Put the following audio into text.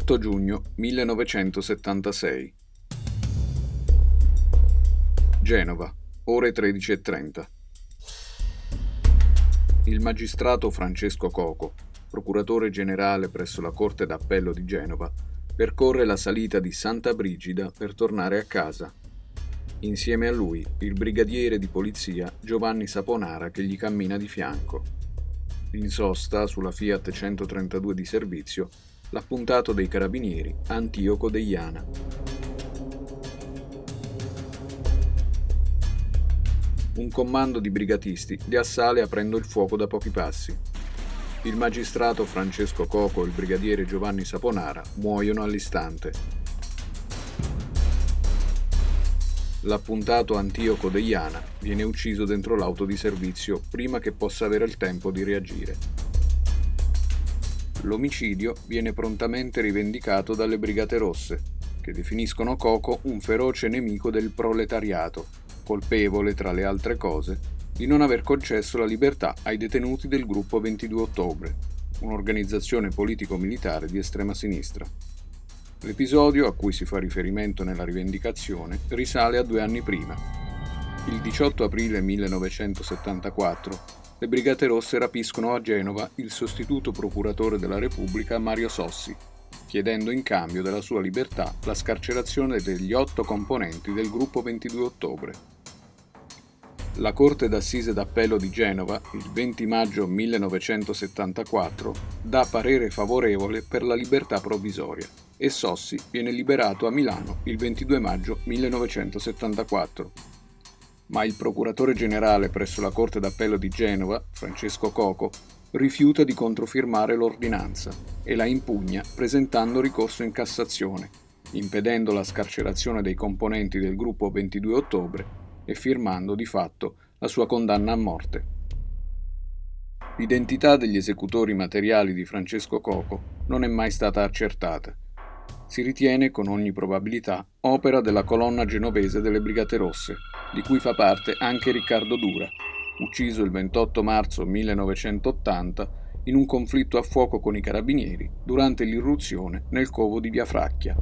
8 giugno 1976. Genova, ore 13:30. Il magistrato Francesco Coco, procuratore generale presso la Corte d'Appello di Genova, percorre la salita di Santa Brigida per tornare a casa. Insieme a lui il brigadiere di polizia Giovanni Saponara che gli cammina di fianco. In sosta, sulla Fiat 132 di servizio, l'appuntato dei carabinieri Antioco Deiana. Un commando di brigatisti li assale aprendo il fuoco da pochi passi. Il magistrato Francesco Coco e il brigadiere Giovanni Saponara muoiono all'istante. L'appuntato Antioco Deiana viene ucciso dentro l'auto di servizio prima che possa avere il tempo di reagire. L'omicidio viene prontamente rivendicato dalle Brigate Rosse, che definiscono Coco un feroce nemico del proletariato, colpevole, tra le altre cose, di non aver concesso la libertà ai detenuti del gruppo 22 ottobre, un'organizzazione politico-militare di estrema sinistra. L'episodio, a cui si fa riferimento nella rivendicazione, risale a 2 anni prima. Il 18 aprile 1974, le Brigate Rosse rapiscono a Genova il sostituto procuratore della Repubblica Mario Sossi, chiedendo in cambio della sua libertà la scarcerazione degli 8 componenti del gruppo 22 ottobre. La Corte d'Assise d'Appello di Genova, il 20 maggio 1974, dà parere favorevole per la libertà provvisoria e Sossi viene liberato a Milano il 22 maggio 1974. Ma il procuratore generale presso la Corte d'Appello di Genova, Francesco Coco, rifiuta di controfirmare l'ordinanza e la impugna presentando ricorso in Cassazione, impedendo la scarcerazione dei componenti del gruppo 22 ottobre e firmando di fatto la sua condanna a morte. L'identità degli esecutori materiali di Francesco Coco non è mai stata accertata. Si ritiene con ogni probabilità opera della colonna genovese delle Brigate Rosse, di cui fa parte anche Riccardo Dura, ucciso il 28 marzo 1980 in un conflitto a fuoco con i carabinieri durante l'irruzione nel covo di Via Fracchia.